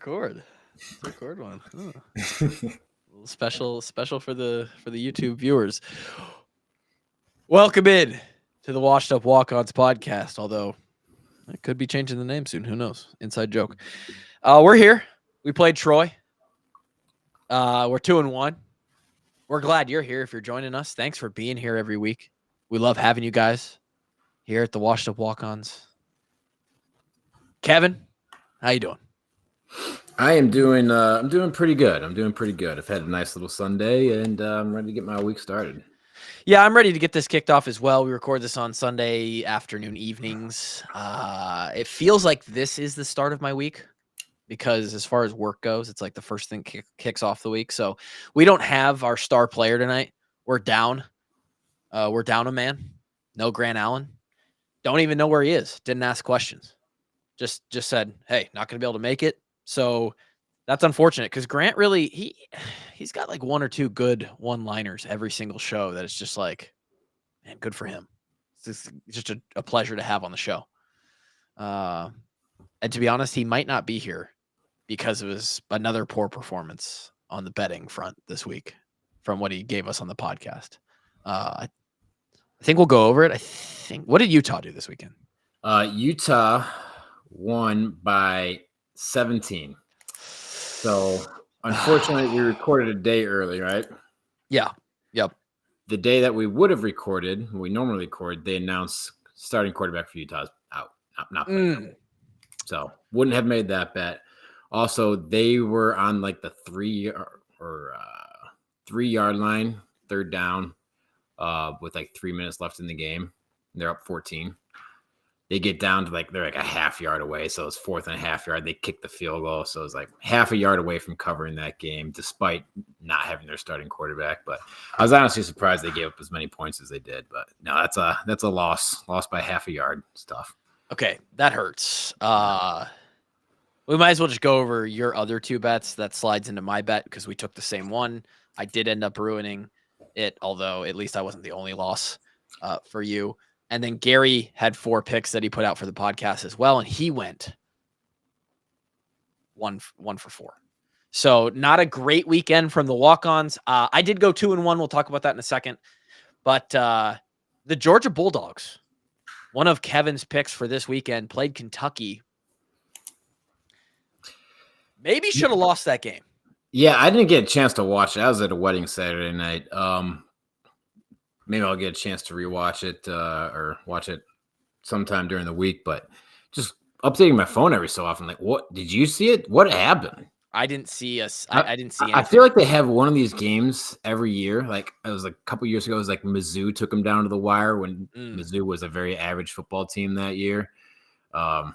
record. Let's record one. Special for the YouTube viewers. Welcome in to the Washed Up Walk-Ons podcast. Although I could be changing the name soon. Who knows? Inside joke. We're here. We played Troy. We're 2-1. We're glad you're here. If you're joining us, thanks for being here every week. We love having you guys here at the Washed Up Walk-Ons. Kevin, how you doing? I am doing. I'm doing pretty good. I've had a nice little Sunday, and I'm ready to get my week started. Yeah, I'm ready to get this kicked off as well. We record this on Sunday afternoon, evenings. It feels like this is the start of my week because as far as work goes, it's like the first thing kicks off the week. So we don't have our star player tonight. We're down. We're down a man. No Grant Allen. Don't even know where he is. Didn't ask questions. Just said, hey, not going to be able to make it. So that's unfortunate because Grant really, he's got like one or two good one-liners every single show that it's just like, man, good for him. It's just a pleasure to have on the show. And to be honest, he might not be here because it was another poor performance on the betting front this week from what he gave us on the podcast. I think we'll go over it. What did Utah do this weekend? Utah won by 17. So unfortunately, we recorded a day early, right? Yeah. Yep. The day that we would have recorded, we normally record, they announced starting quarterback for Utah's out, not playing. So wouldn't have made that bet. Also, they were on like the 3 yard line, third down, with like 3 minutes left in the game. They're up 14. They get down to they're like a half yard away. So it's 4th and a half yard. They kick the field goal. So it's like half a yard away from covering that game, despite not having their starting quarterback. But I was honestly surprised they gave up as many points as they did. But no, that's a loss by half a yard. It's tough. Okay. That hurts. We might as well just go over your other two bets. That slides into my bet because we took the same one. I did end up ruining it, although at least I wasn't the only loss for you. And then Gary had 4 picks that he put out for the podcast as well, and he went one for 4. So not a great weekend from the walk-ons. I did go 2-1. We'll talk about that in a second. But the Georgia Bulldogs, one of Kevin's picks for this weekend, played Kentucky. Maybe should have lost that game. Yeah, I didn't get a chance to watch it. I was at a wedding Saturday night. Maybe I'll get a chance to rewatch it or watch it sometime during the week. But just updating my phone every so often, like, what did you see it? What happened? I didn't see us. I didn't see anything. I feel like they have one of these games every year. Like it was like a couple years ago. It was like Mizzou took them down to the wire when Mizzou was a very average football team that year. I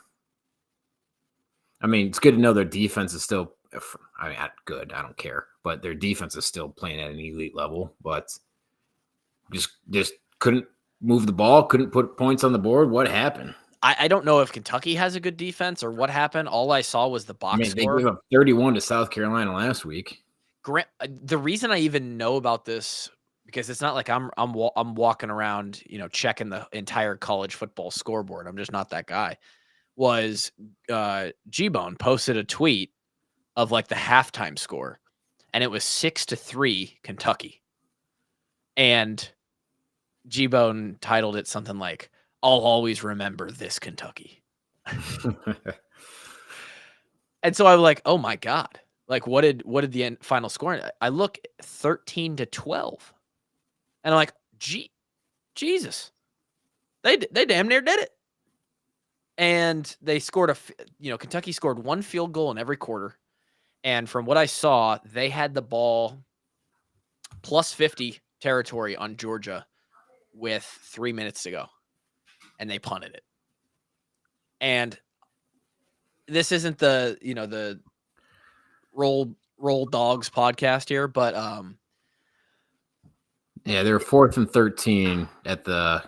mean, it's good to know their defense is still. I mean, good. I don't care, but their defense is still playing at an elite level. But just couldn't move the ball, couldn't put points on the board. What happened? I don't know if Kentucky has a good defense or what happened. All I saw was the box score. They gave up 31 to South Carolina last week. The reason I even know about this, because it's not like I'm walking around, checking the entire college football scoreboard. I'm just not that guy. Was G-Bone posted a tweet of like the halftime score, and it was 6-3 Kentucky. And G-Bone titled it something like, I'll always remember this Kentucky. And so I'm like, oh my God. Like, what did the final score? I look 13-12. And I'm like, Jesus. They damn near did it. And they scored Kentucky scored 1 field goal in every quarter. And from what I saw, they had the ball plus 50 territory on Georgia with 3 minutes to go. And they punted it. And this isn't the Roll Dogs podcast here, but yeah, they were 4th and 13 at the.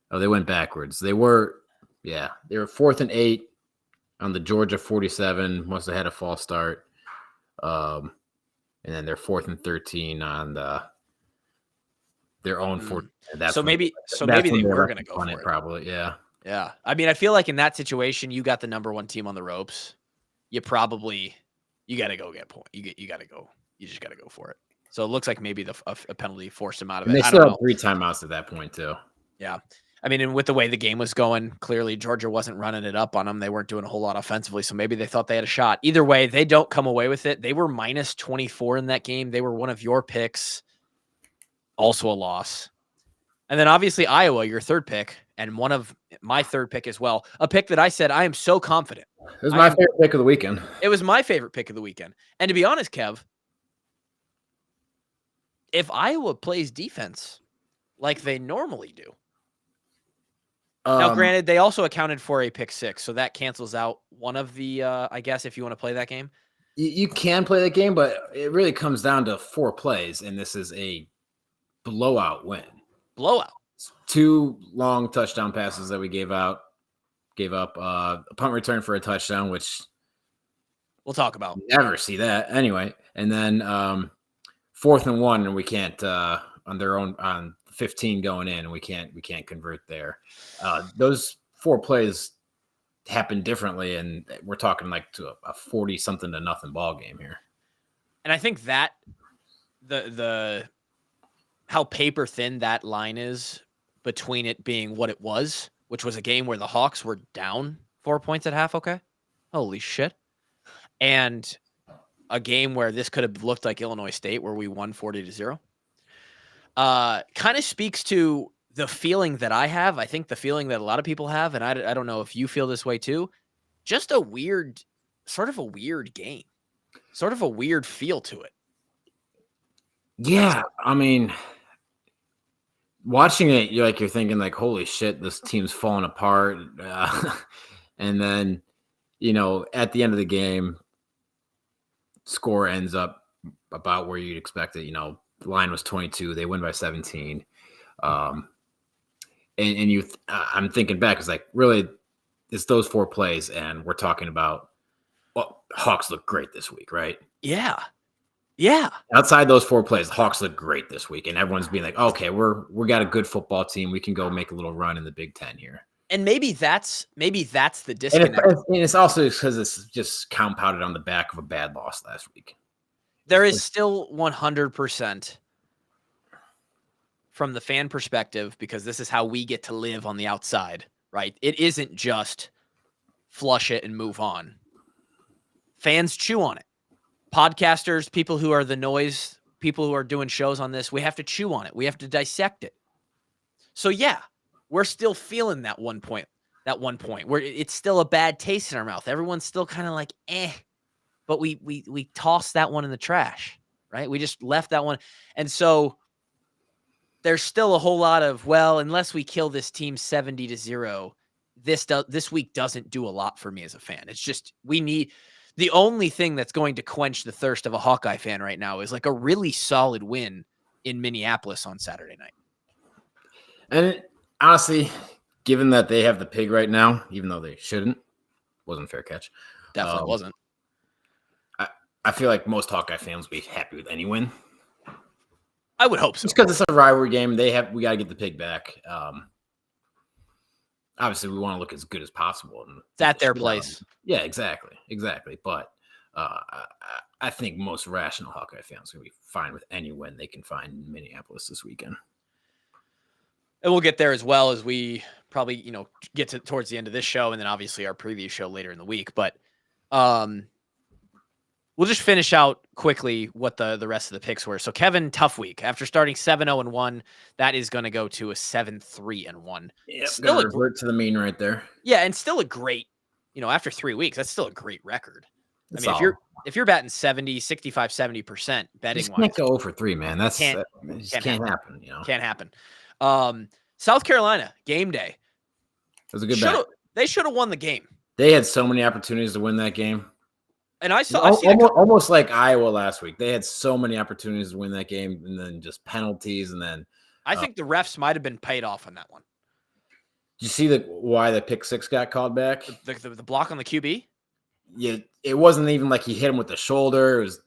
Oh, they went backwards. They were 4th and 8 on the Georgia 47. Must have had a false start. And then they're 4th and 13 on their own 4. So maybe they were going to go for it. Probably, yeah. Yeah. I mean, I feel like in that situation, you got the number 1 team on the ropes. you got to go get point. You got to go. You just got to go for it. So it looks like maybe a penalty forced him out of it. And they I still don't have know. 3 timeouts at that point too. Yeah. I mean, and with the way the game was going, clearly Georgia wasn't running it up on them. They weren't doing a whole lot offensively, so maybe they thought they had a shot. Either way, they don't come away with it. They were minus 24 in that game. They were one of your picks, also a loss. And then obviously Iowa, your third pick, and one of my third pick as well. A pick that I said I am so confident. It was my favorite pick of the weekend. It was my favorite pick of the weekend. And to be honest, Kev, if Iowa plays defense like they normally do, now, granted, they also accounted for a pick 6, so that cancels out one of the, I guess, if you want to play that game. You can play that game, but it really comes down to 4 plays, and this is a blowout win. Blowout. 2 long touchdown passes that we gave up, a punt return for a touchdown, which we'll talk about. Never see that anyway. And then 4th and 1, and we can't on their own on 15 going in, and we can't convert there. Those 4 plays happen differently, and we're talking like to a 40-something to nothing ball game here. And I think that the how paper thin that line is between it being what it was, which was a game where the Hawks were down 4 points at half. Okay, holy shit, and a game where this could have looked like Illinois State, where we won 40-0. Kind of speaks to the feeling that I have. I think the feeling that a lot of people have, and I don't know if you feel this way too. Just a weird, sort of a weird game, sort of a weird feel to it. Yeah, I mean, watching it, you're thinking like, holy shit, this team's falling apart. And then, at the end of the game, score ends up about where you'd expect it. The line was 22. They win by 17. I'm thinking back, it's like, really, it's those 4 plays, and we're talking about, well, Hawks look great this week, right? Yeah. Yeah. Outside those 4 plays, the Hawks look great this week, and everyone's being like, okay, we got a good football team. We can go make a little run in the Big Ten here. And maybe that's the disconnect. And it's also because it's just compounded on the back of a bad loss last week. There is still 100% from the fan perspective, because this is how we get to live on the outside, right? It isn't just flush it and move on. Fans chew on it. Podcasters, people who are the noise, people who are doing shows on this, we have to chew on it. We have to dissect it. So yeah, we're still feeling that one point where it's still a bad taste in our mouth. Everyone's still kind of like, but we tossed that one in the trash, right? We just left that one. And so there's still a whole lot of, well, unless we kill this team 70-0, this week doesn't do a lot for me as a fan. It's just, the only thing that's going to quench the thirst of a Hawkeye fan right now is like a really solid win in Minneapolis on Saturday night. And honestly, given that they have the pig right now, even though they shouldn't, wasn't a fair catch. Definitely wasn't. I feel like most Hawkeye fans will be happy with any win. I would hope so. Just because it's a rivalry game, we got to get the pig back. Obviously, we want to look as good as possible. And it's at their place. Yeah, exactly. But I think most rational Hawkeye fans are going to be fine with any win they can find in Minneapolis this weekend. And we'll get there as well as we probably, get to towards the end of this show, and then obviously our preview show later in the week. But we'll just finish out quickly what the rest of the picks were. So Kevin, tough week. After starting 7-0-1, that is going to go to a 7-3-1. Yep, still revert to the mean right there. Yeah, and still a great, after 3 weeks, that's still a great record. If you're batting 70%, betting wise, can't go over 3, man. That can't happen. Can't happen. South Carolina game day. It was a good bet. They should have won the game. They had so many opportunities to win that game. And I saw almost like Iowa last week. They had so many opportunities to win that game, and then just penalties, and then I think the refs might have been paid off on that one. Did you see why the pick 6 got called back? The block on the QB? Yeah, it wasn't even like he hit him with the shoulder. It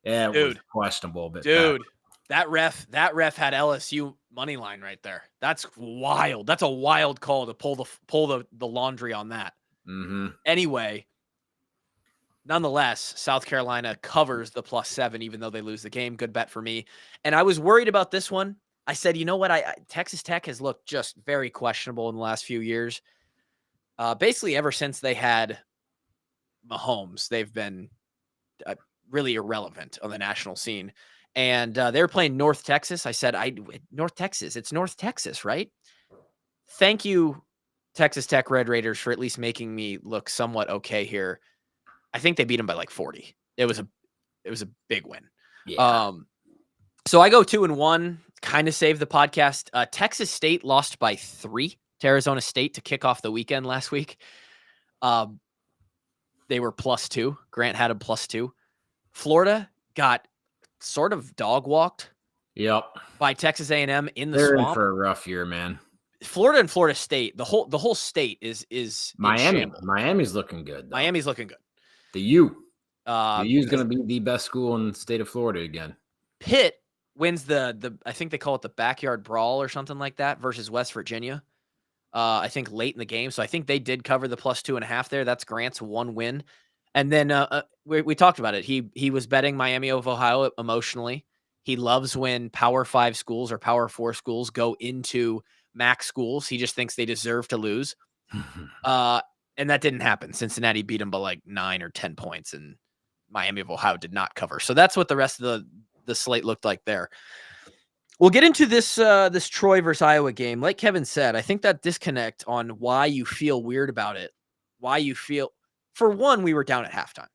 was questionable. But that ref had LSU money line right there. That's wild. That's a wild call to pull the laundry on that. Mm-hmm. Anyway, nonetheless, South Carolina covers the +7, even though they lose the game. Good bet for me. And I was worried about this one. I said, you know what? Texas Tech has looked just very questionable in the last few years. Basically, ever since they had Mahomes, they've been really irrelevant on the national scene. And they were playing North Texas. I said, North Texas. It's North Texas, right? Thank you, Texas Tech Red Raiders, for at least making me look somewhat okay here. I think they beat them by like 40. It was a big win. Yeah. So I go 2-1, kind of saved the podcast. Texas State lost by 3 to Arizona State to kick off the weekend last week. They were +2. Grant had a +2. Florida got sort of dog walked. Yep. By Texas A&M in the They're swamp. in for a rough year, man. Florida and Florida State, the whole state is Miami. Miami's looking good, though. Miami's looking good. The U. The U is going to be the best school in the state of Florida again. Pitt wins the I think they call it the backyard brawl or something like that versus West Virginia. I think late in the game. So I think they did cover the +2.5 there. That's Grant's one win. And then we talked about it. He was betting Miami of Ohio emotionally. He loves when Power 5 schools or Power 4 schools go into MAC schools. He just thinks they deserve to lose. And that didn't happen. Cincinnati beat him by like 9 or 10 points, and Miami of Ohio did not cover. So that's what the rest of the slate looked like there. We'll get into this Troy versus Iowa game. Like Kevin said, I think that disconnect on why you feel weird about it, why you feel, for one, we were down at halftime.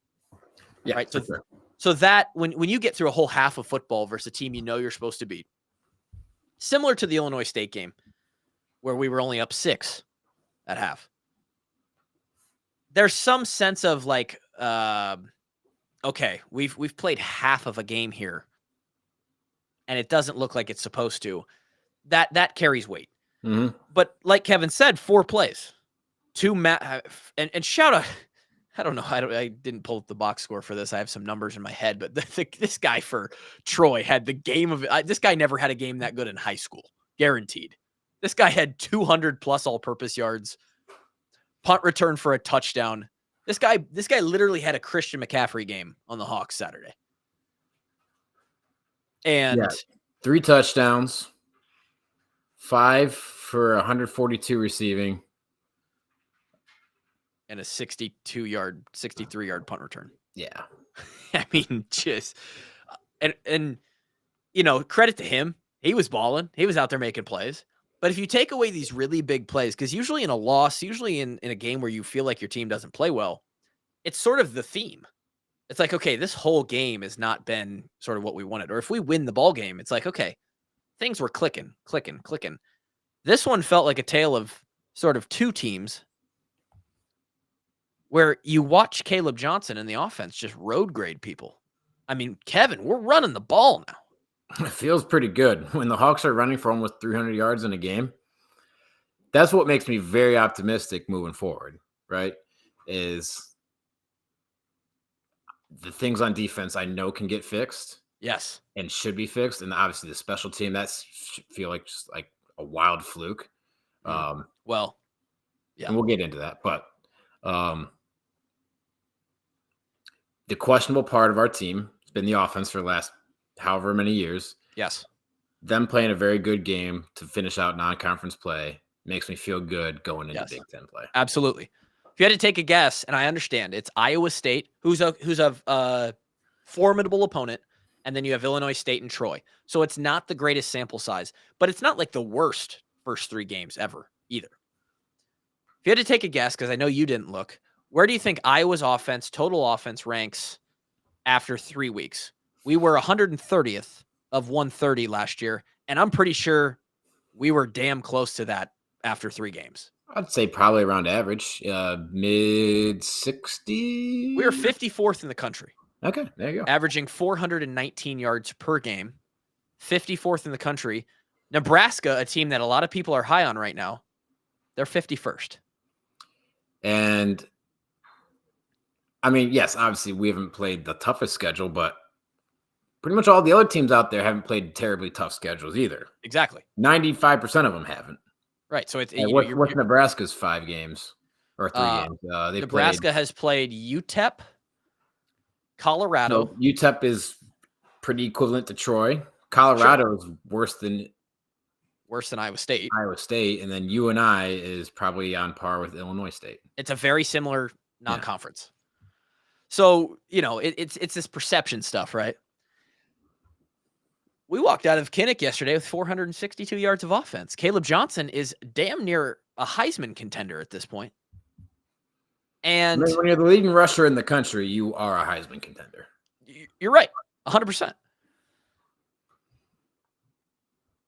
Yeah, right. sure. So that when you get through a whole half of football versus a team you know you're supposed to beat, similar to the Illinois State game where we were only up 6 at half, there's some sense of like, okay, we've played half of a game here, and it doesn't look like it's supposed to. That carries weight. Mm-hmm. But like Kevin said, 4 plays, 2 and shout out. I don't know. I didn't pull up the box score for this. I have some numbers in my head, but this guy for Troy had the game of this guy never had a game that good in high school. Guaranteed. This guy had 200 plus all-purpose yards, punt return for a touchdown. This guy literally had a Christian McCaffrey game on the Hawks Saturday. And 3 touchdowns, 5 for 142 receiving. And a 63-yard punt return. Yeah. I mean, just and you know, credit to him. He was balling. He was out there making plays. But if you take away these really big plays, because usually in a loss, usually in a game where you feel like your team doesn't play well, it's sort of the theme. It's like, okay, this whole game has not been sort of what we wanted. Or if we win the ball game, it's like, okay, things were clicking. This one felt like a tale of sort of 2 teams where you watch Kaleb Johnson and the offense just road grade people. I mean, Kevin, we're running the ball now. It feels pretty good when the Hawks are running for almost 300 yards in a game. That's what makes me very optimistic moving forward, right? Is the things on defense I know can get fixed. Yes. And should be fixed. And obviously the special team, that's feel like just like a wild fluke. Well, yeah. And we'll get into that. But the questionable part of our team has been the offense for the last however many years. Yes. Them playing a very good game to finish out non-conference play makes me feel good going into Big Ten play. Absolutely. If you had to take a guess, and I understand, it's Iowa State, who's a formidable opponent, and then you have Illinois State and Troy. So it's not the greatest sample size, but it's not like the worst first 3 games ever either. If you had to take a guess, because I know you didn't look, where do you think Iowa's offense, total offense, ranks after 3 weeks? We were 130th of 130 last year, and I'm pretty sure we were damn close to that after 3 games. I'd say probably around average, mid 60. We were 54th in the country. Okay, there you go. Averaging 419 yards per game, 54th in the country. Nebraska, a team that a lot of people are high on right now, they're 51st. And I mean, yes, obviously we haven't played the toughest schedule, but pretty much all the other teams out there haven't played terribly tough schedules either. Exactly. 95% of them haven't. Right. So it's what's Nebraska's 5 games or 3 games? Nebraska has played UTEP, Colorado. So UTEP is pretty equivalent to Troy. Colorado is worse than Iowa State. And then UNI is probably on par with Illinois State. It's a very similar non-conference. So, it's this perception stuff, right? We walked out of Kinnick yesterday with 462 yards of offense. Kaleb Johnson is damn near a Heisman contender at this point. And when you're the leading rusher in the country, you are a Heisman contender. You're right. 100%.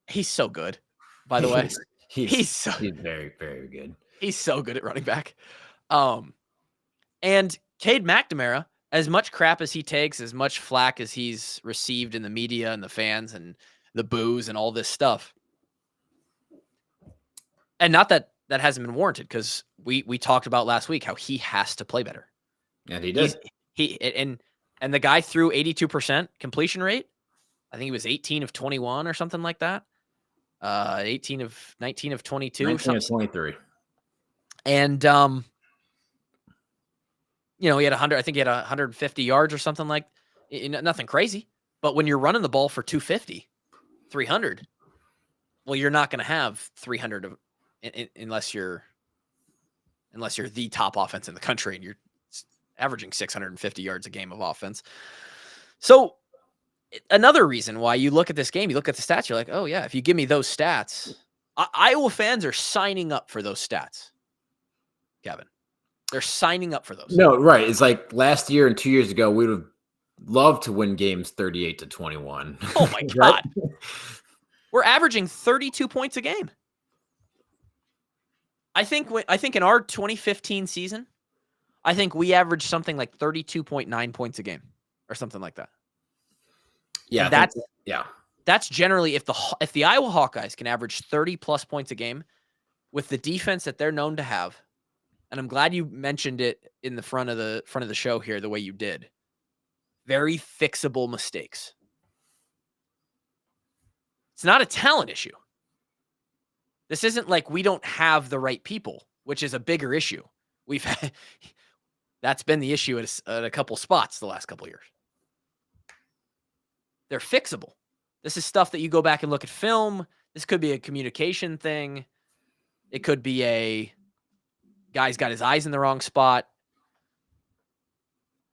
He's so good, by the way. He's very, very good. He's so good at running back. And Cade McNamara, as much crap as he takes, as much flack as he's received in the media and the fans and the boos and all this stuff. And not that hasn't been warranted, because we talked about last week how he has to play better. And he does. And the guy threw 82% completion rate. I think he was 18 of 21 or something like that. 19 of 22. 19 of 23. And he had 100. I think he had 150 yards or something like. Nothing crazy. But when you're running the ball for 250, 300, well, you're not going to have 300 unless you're the top offense in the country and you're averaging 650 yards a game of offense. So another reason why you look at this game, you look at the stats, you're like, oh yeah, if you give me those stats, Iowa fans are signing up for those stats. Kevin, they're signing up for those. No, right. It's like last year and 2 years ago, we would have loved to win games 38-21. Oh my God. We're averaging 32 points a game. I think in our 2015 season, I think we averaged something like 32.9 points a game or something like that. Yeah, that's generally if the Iowa Hawkeyes can average 30 plus points a game with the defense that they're known to have. And I'm glad you mentioned it in the front of the show here the way you did. Very fixable mistakes. It's not a talent issue. This isn't like we don't have the right people, which is a bigger issue. That's been the issue at a couple spots the last couple of years. They're fixable. This is stuff that you go back and look at film. This could be a communication thing. It could be a guy's got his eyes in the wrong spot.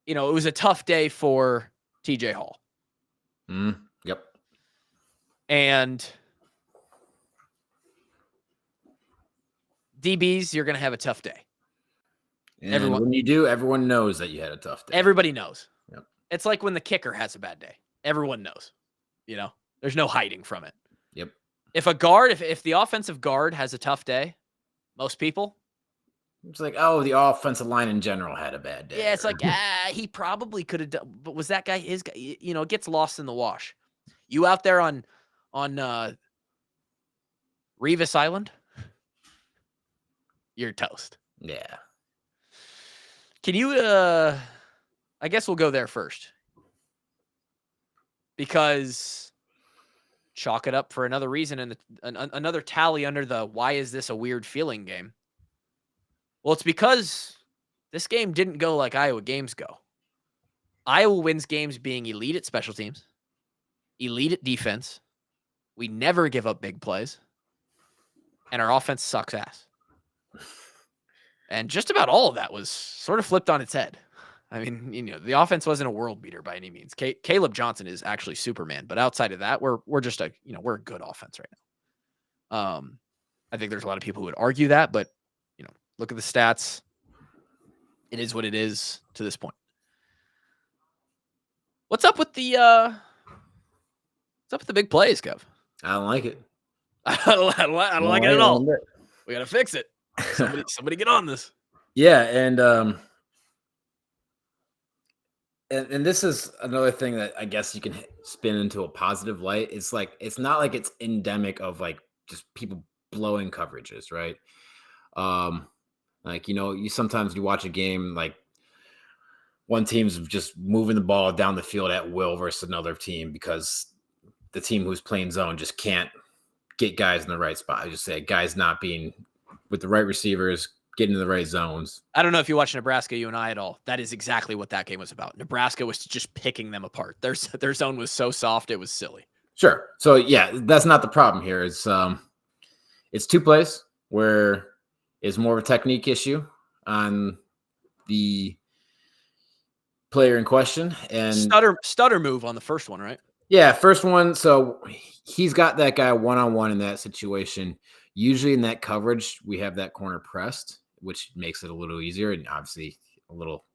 It was a tough day for TJ Hall. Yep. And DBs, you're going to have a tough day. And when you do, everyone knows that you had a tough day. Everybody knows. Yep. It's like when the kicker has a bad day. Everyone knows. There's no hiding from it. Yep. If a guard, if the offensive guard has a tough day, most people, it's like, oh, the offensive line in general had a bad day. Yeah, it's like, he probably could have done, but was that guy his guy? It gets lost in the wash. You out there on Revis Island, you're toast. Yeah. Can you, I guess we'll go there first. Because chalk it up for another reason and another tally under the why is this a weird feeling game. Well, it's because this game didn't go like Iowa games go. Iowa wins games being elite at special teams, elite at defense. We never give up big plays. And our offense sucks ass. And just about all of that was sort of flipped on its head. I mean, the offense wasn't a world beater by any means. Kaleb Johnson is actually Superman, but outside of that, we're just we're a good offense right now. I think there's a lot of people who would argue that, but look at the stats. It is what it is to this point. What's up with the big plays, Kev? I don't like it. I don't like it at all. We got to fix it. Somebody get on this. Yeah, and this is another thing that I guess you can spin into a positive light. It's like, it's not like it's endemic of like just people blowing coverages, right? You sometimes you watch a game, like one team's just moving the ball down the field at will versus another team because the team who's playing zone just can't get guys in the right spot. I just say guys not being with the right receivers, get into the right zones. I don't know if you watch Nebraska, you and I at all. That is exactly what that game was about. Nebraska was just picking them apart. Their zone was so soft, it was silly. Sure. So yeah, that's not the problem here. It's two plays where it's more of a technique issue on the player in question, and stutter move on the first one, right? Yeah, first one. So he's got that guy one-on-one in that situation. Usually in that coverage, we have that corner pressed, which makes it a little easier and obviously a little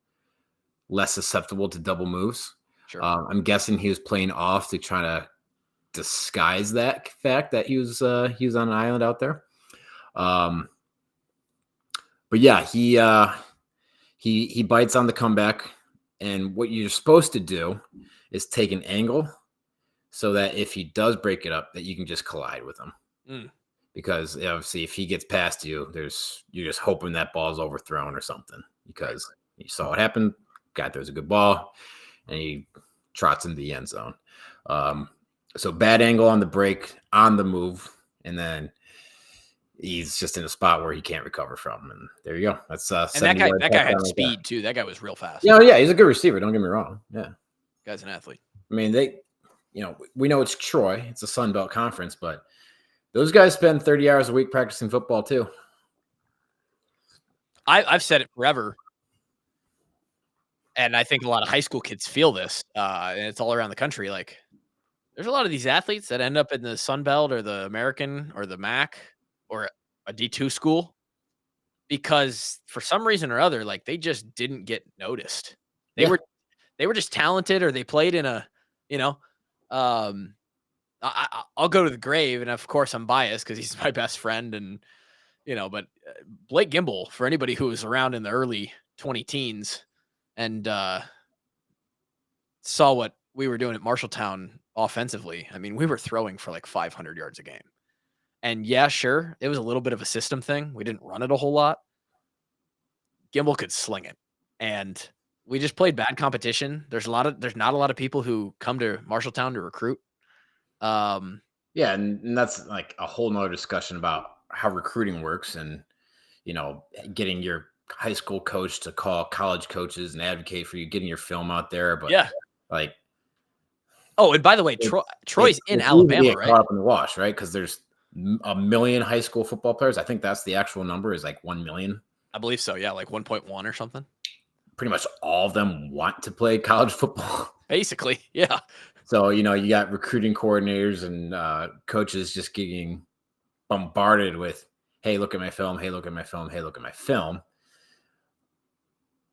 less susceptible to double moves. Sure. I'm guessing he was playing off to try to disguise that fact that he was on an island out there. But yeah, he bites on the comeback, and what you're supposed to do is take an angle so that if he does break it up, that you can just collide with him. Because obviously if he gets past you, you're just hoping that ball's overthrown or something, because you saw what happened. Guy throws a good ball and he trots into the end zone. So bad angle on the break, on the move, and then he's just in a spot where he can't recover from. And there you go. That's and that guy had speed too. That guy was real fast. Yeah, he's a good receiver. Don't get me wrong. Yeah, guy's an athlete. I mean, we know it's Troy. It's a Sun Belt conference, but those guys spend 30 hours a week practicing football too. I've said it forever, and I think a lot of high school kids feel this, and it's all around the country. Like, there's a lot of these athletes that end up in the Sun Belt or the American or the MAC or a D2 school because for some reason or other, like, they just didn't get noticed. They were just talented, or they played in a, I'll go to the grave, and of course I'm biased because he's my best friend, and but Blake Gimble, for anybody who was around in the early 20 teens and saw what we were doing at Marshalltown offensively, I mean, we were throwing for like 500 yards a game. And yeah, sure, it was a little bit of a system thing. We didn't run it a whole lot. Gimble could sling it, and we just played bad competition. There's not a lot of people who come to Marshalltown to recruit. Yeah, and that's like a whole nother discussion about how recruiting works, and getting your high school coach to call college coaches and advocate for you, getting your film out there. But like, oh, and by the way, Troy's in Alabama, right? Caught up in the wash, right? Because there's 1 million high school football players. I think that's the actual number, is like 1 million. I believe so. Yeah, like 1.1 or something. Pretty much all of them want to play college football. Basically, yeah. So, you got recruiting coordinators and coaches just getting bombarded with, hey, look at my film. Hey, look at my film. Hey, look at my film.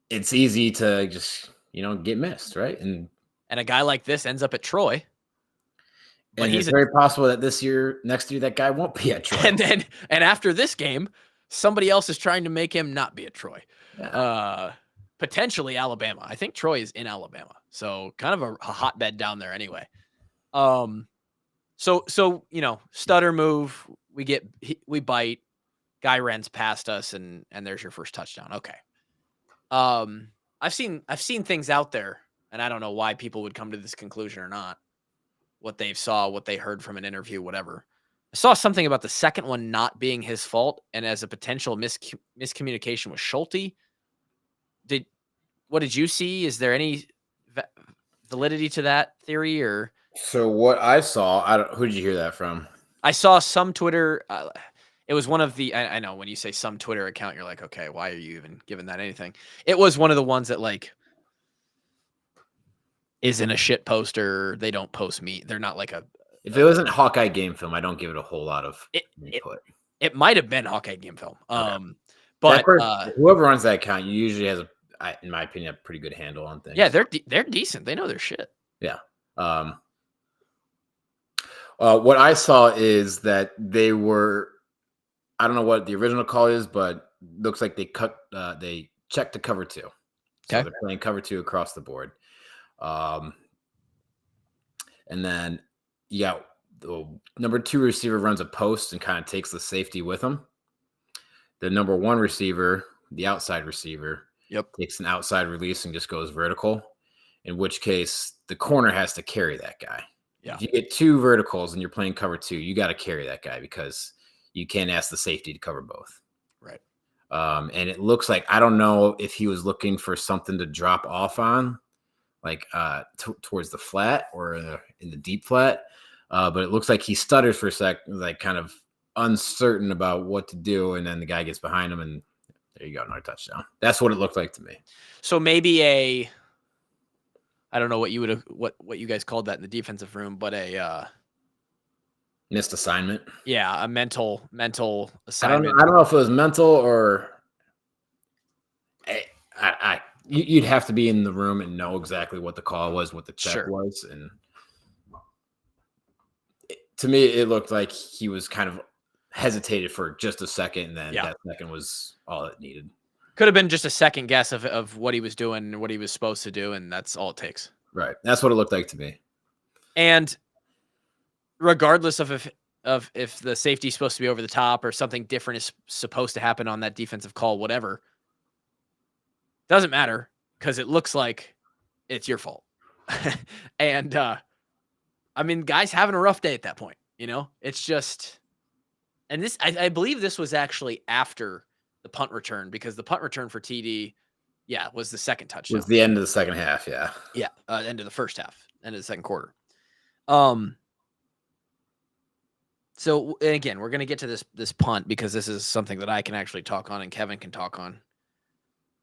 It's easy to just, get missed, right? And a guy like this ends up at Troy. And it's very possible that next year, that guy won't be at Troy. And after this game, somebody else is trying to make him not be at Troy. Yeah. Potentially Alabama. I think Troy is in Alabama. So kind of a hotbed down there anyway. So stutter move, we bite, guy runs past us, and there's your first touchdown. Okay. I've seen things out there, and I don't know why people would come to this conclusion or not. What they saw, what they heard from an interview, whatever. I saw something about the second one not being his fault, and as a potential miscommunication with Schulte. What did you see? Is there any validity to that theory? Or so what I saw, who did you hear that from? I saw some Twitter. It was one of the. I know when you say some Twitter account, you're like, okay, why are you even giving that anything? It was one of the ones that like isn't a shit poster. They don't post me. They're not like a. If it wasn't Hawkeye game film, I don't give it a whole lot of input. It might have been Hawkeye game film. Okay. But whoever runs that account usually has in my opinion, a pretty good handle on things. Yeah, they're decent. They know their shit. Yeah. What I saw is that they were, I don't know what the original call is, but looks like they checked to cover 2. So they're playing cover 2 across the board. And then, the number 2 receiver runs a post and kind of takes the safety with him. The number 1 receiver, the outside receiver, takes an outside release and just goes vertical, in which case the corner has to carry that guy. Yeah. If you get 2 verticals and you're playing cover 2, you got to carry that guy because you can't ask the safety to cover both. Right. And it looks like, I don't know if he was looking for something to drop off on, like towards the flat or in the deep flat. But it looks like he stuttered for a sec, like kind of uncertain about what to do. And then the guy gets behind him, and there you go, another touchdown. That's what it looked like to me. So maybe I don't know what you would have, what you guys called that in the defensive room, but Missed assignment. Yeah, a mental assignment. I don't know if it was mental or you'd have to be in the room and know exactly what the call was, what the check was, and to me, it looked like he was kind of hesitated for just a second, and then that second was all it needed. Could have been just a second guess of what he was doing and what he was supposed to do, and that's all it takes. Right. That's what it looked like to me. And regardless of if the safety is supposed to be over the top or something different is supposed to happen on that defensive call, whatever, doesn't matter because it looks like it's your fault. And I mean, guys having a rough day at that point, it's just, and this, I believe this was actually after the punt return, because the punt return for TD, was the second touchdown. It was the end of the second half. Yeah. Yeah. End of the first half, end of the second quarter. So, and again, we're going to get to this punt because this is something that I can actually talk on and Kevin can talk on.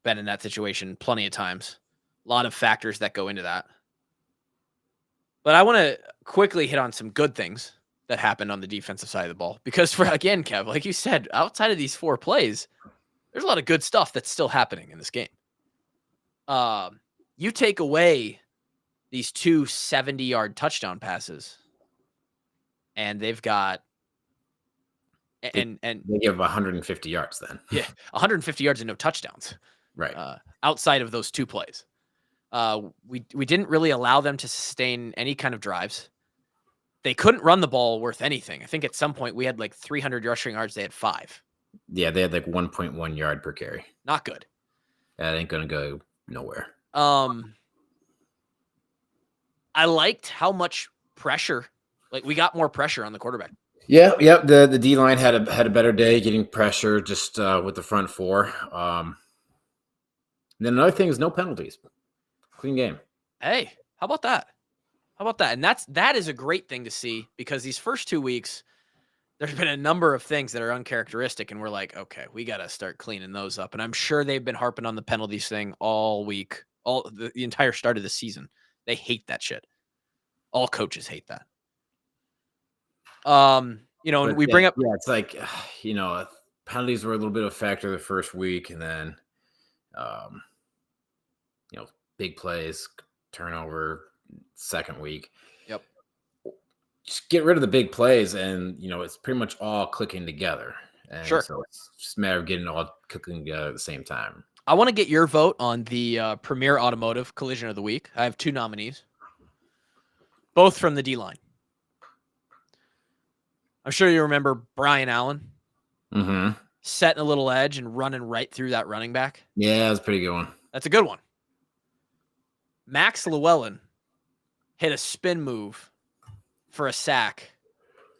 Been in that situation plenty of times. A lot of factors that go into that. But I want to quickly hit on some good things that happened on the defensive side of the ball. Because again, Kev, like you said, outside of these 4 plays, there's a lot of good stuff that's still happening in this game. You take away these 2 70-yard touchdown passes, and they've got and they give 150 yards then. Yeah, 150 yards and no touchdowns. Right. Outside of those 2 plays. We didn't really allow them to sustain any kind of drives. They couldn't run the ball worth anything. I think at some point we had like 300 rushing yards. They had 5. Yeah, they had like 1.1 yard per carry. Not good. That ain't going to go nowhere. I liked how much pressure, like we got more pressure on the quarterback. Yeah, yep. The D line had a better day getting pressure just with the front 4. Then another thing is no penalties. Clean game. Hey, how about that? And that is a great thing to see, because these first 2 weeks, there's been a number of things that are uncharacteristic, and we're like, okay, we got to start cleaning those up. And I'm sure they've been harping on the penalties thing all week, all the entire start of the season. They hate that shit. All coaches hate that. And we bring up. Yeah, it's like, penalties were a little bit of a factor the first week, and then, big plays, turnover, second week. Yep. Just get rid of the big plays, and it's pretty much all clicking together. And sure. So it's just a matter of getting it all clicking together at the same time. I want to get your vote on the Premier Automotive Collision of the Week. I have 2 nominees, both from the D line. I'm sure you remember Brian Allen setting a little edge and running right through that running back. Yeah, that's a pretty good one. That's a good one. Max Llewellyn hit a spin move for a sack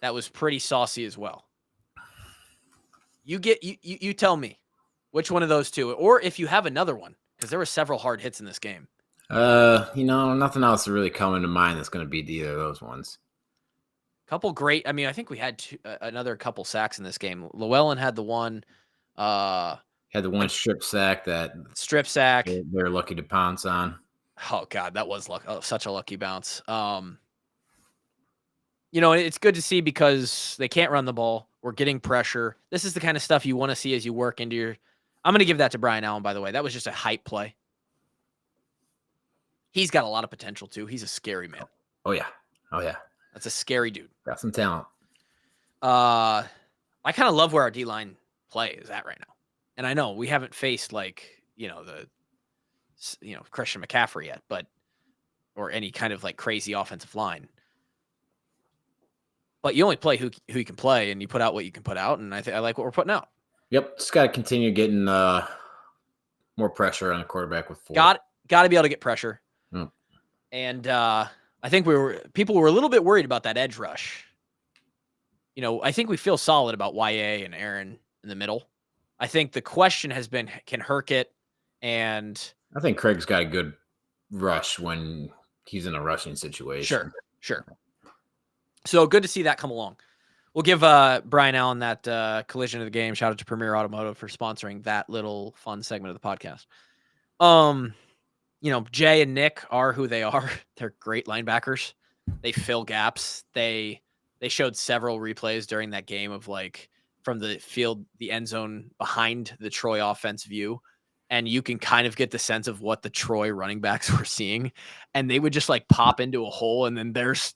that was pretty saucy as well. You tell me which one of those 2, or if you have another one, because there were several hard hits in this game. Nothing else really coming to mind that's going to beat either of those ones. Couple great. I mean, I think we had another couple sacks in this game. Llewellyn had the one. Had the one strip sack strip sack. They're lucky to pounce on. Oh God, that was such a lucky bounce. It's good to see because they can't run the ball. We're getting pressure. This is the kind of stuff you want to see as you work into your. I'm going to give that to Brian Allen, by the way. That was just a hype play. He's got a lot of potential too. He's a scary man. Oh yeah. That's a scary dude. Got some talent. I kind of love where our D-line play is at right now. And I know we haven't faced Christian McCaffrey yet, or any kind of like crazy offensive line. But you only play who you can play, and you put out what you can put out. And I like what we're putting out. Yep. Just got to continue getting more pressure on the quarterback with 4. Got to be able to get pressure. Mm. And I think people were a little bit worried about that edge rush. I think we feel solid about YA and Aaron in the middle. I think the question has been, can Herkett and I think Craig's got a good rush when he's in a rushing situation. Sure. So good to see that come along. We'll give Brian Allen that collision of the game. Shout out to Premier Automotive for sponsoring that little fun segment of the podcast. Jay and Nick are who they are. They're great linebackers. They fill gaps. They showed several replays during that game of like from the field, the end zone behind the Troy offense view. And you can kind of get the sense of what the Troy running backs were seeing. And they would just like pop into a hole, and then there's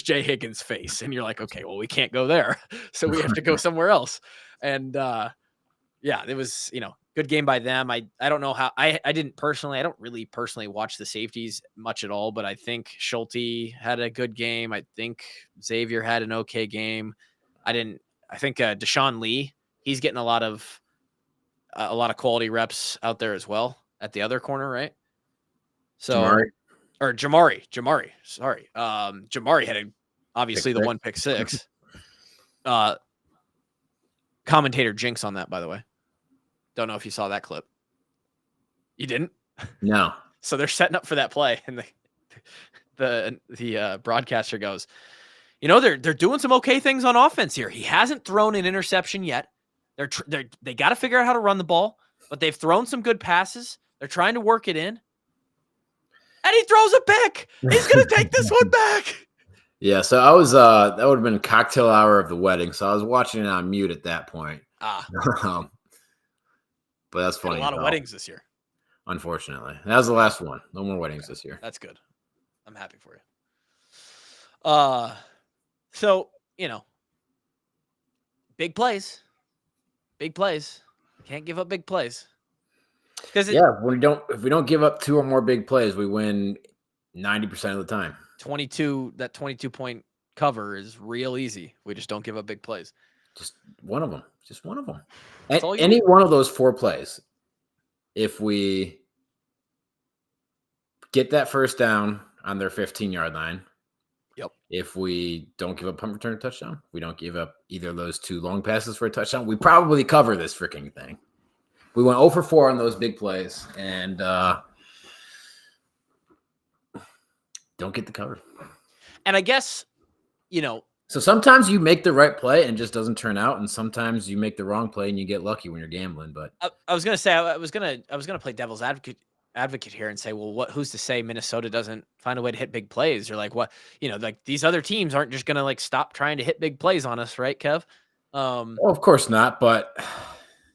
Jay Higgins' face. And you're like, okay, well, we can't go there. So we have to go somewhere else. And it was, good game by them. I don't know how I don't really personally watch the safeties much at all, but I think Schulte had a good game. I think Xavier had an okay game. I think Deshaun Lee, he's getting a lot of quality reps out there as well at the other corner, right? So Jamari. Sorry. Jamari had obviously the one pick six. Commentator jinx on that, by the way. Don't know if you saw that clip. You didn't? No. So they're setting up for that play, and the broadcaster goes, they're doing some okay things on offense here. He hasn't thrown an interception yet. They got to figure out how to run the ball, but they've thrown some good passes. They're trying to work it in, and he throws a pick. He's gonna take this one back. Yeah, so I was that would have been cocktail hour of the wedding, so I was watching it on mute at that point. But that's funny. A lot of weddings this year. Unfortunately, that was the last one. No more weddings this year. That's good. I'm happy for you. So big plays. Big plays. Can't give up big plays. If we don't give up 2 or more big plays, we win 90% of the time. 22-point cover is real easy. We just don't give up big plays. Just one of them. Any one of those 4 plays, if we get that first down on their 15-yard line, yep. If we don't give up punt return touchdown, we don't give up either of those 2 long passes for a touchdown, we probably cover this freaking thing. We went 0 for 4 on those big plays, and don't get the cover. And I guess, so sometimes you make the right play and it just doesn't turn out, and sometimes you make the wrong play and you get lucky when you're gambling. But I was gonna say I was gonna play devil's advocate here and say, well, who's to say Minnesota doesn't find a way to hit big plays? Or like what, like these other teams aren't just gonna like stop trying to hit big plays on us, right, Kev? Well, of course not. But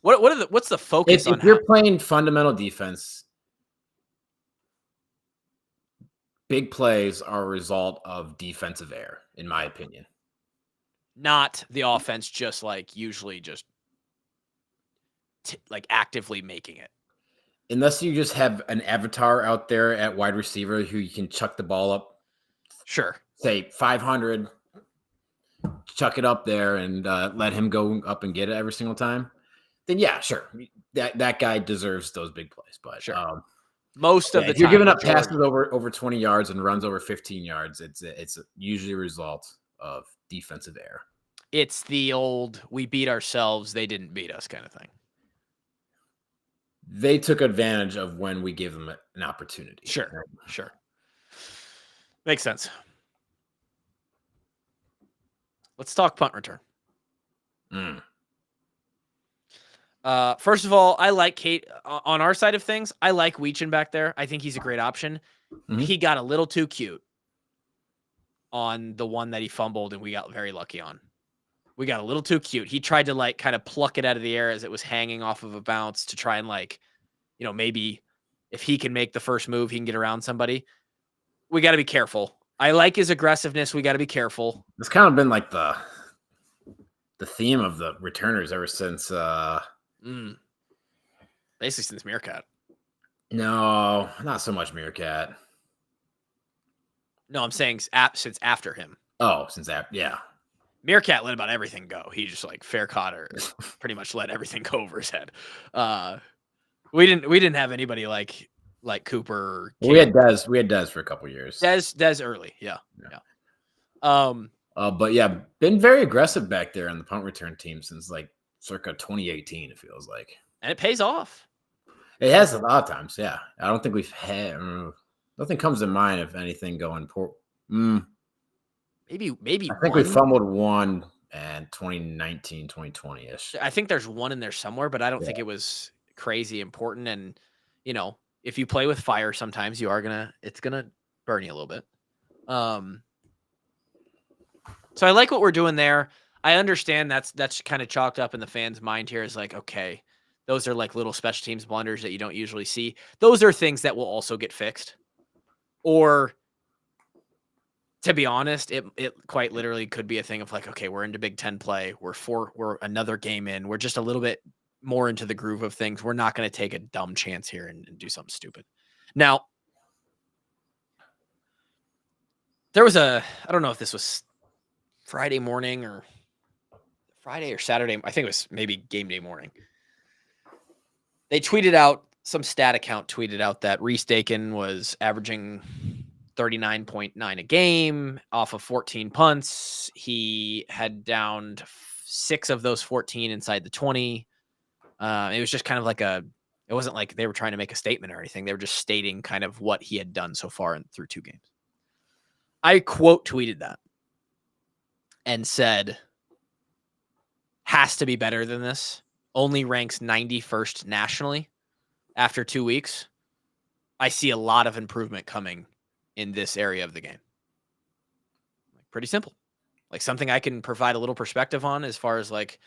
what's the focus on? If you're playing fundamental defense, big plays are a result of defensive error, in my opinion. Not the offense just like usually just like actively making it. Unless you just have an avatar out there at wide receiver who you can chuck the ball up. Sure. Say 500, chuck it up there and let him go up and get it every single time. Then yeah, sure. That guy deserves those big plays. But sure. Most of the time, if you're giving up passes over 20 yards and runs over 15 yards, it's usually a result of defensive error. It's the old we beat ourselves, they didn't beat us kind of thing. They took advantage of when we gave them an opportunity. Sure. Makes sense. Let's talk punt return. First of all, I like Cade on our side of things. I like Weechin back there. I think he's a great option. Mm-hmm. He got a little too cute on the one that he fumbled, and we got very lucky on. We got a little too cute. He tried to like kind of pluck it out of the air as it was hanging off of a bounce to try and like, maybe if he can make the first move, he can get around somebody. We got to be careful. I like his aggressiveness. We got to be careful. It's kind of been like the theme of the returners ever since basically since Meerkat. No, not so much Meerkat. No, I'm saying since after him. Oh, since after, yeah. Meerkat let about everything go. He just like fair caught or pretty much let everything go over his head. We didn't have anybody like Cooper. Or we had Dez for a couple years. Dez early, yeah. But yeah, been very aggressive back there on the punt return team since like circa 2018, it feels like. And it pays off. It has a lot of times, yeah. I don't think we've had nothing comes to mind of anything going poor. Maybe I think we fumbled one and 2019, 2020-ish. I think there's one in there somewhere, but I don't think it was crazy important. And, you know, if you play with fire, sometimes it's going to burn you a little bit. So I like what we're doing there. I understand that's kind of chalked up in the fans' mind here is like, okay, those are like little special teams blunders that you don't usually see. Those are things that will also get fixed. Or, to be honest, it quite literally could be a thing of like, okay, we're into Big Ten play. We're another game in. We're just a little bit more into the groove of things. We're not going to take a dumb chance here and do something stupid. Now, there was I don't know if this was Friday or Saturday. I think it was maybe game day morning. They tweeted out, some stat account tweeted out that Reese Dakin was averaging 39.9 a game off of 14 punts. He had downed 6 of those 14 inside the 20. It was just kind of like it wasn't like they were trying to make a statement or anything. They were just stating kind of what he had done so far through 2 games. I quote tweeted that and said, has to be better than this. Only ranks 91st nationally after 2 weeks. I see a lot of improvement coming in this area of the game. Pretty simple. Like something I can provide a little perspective on as far as like,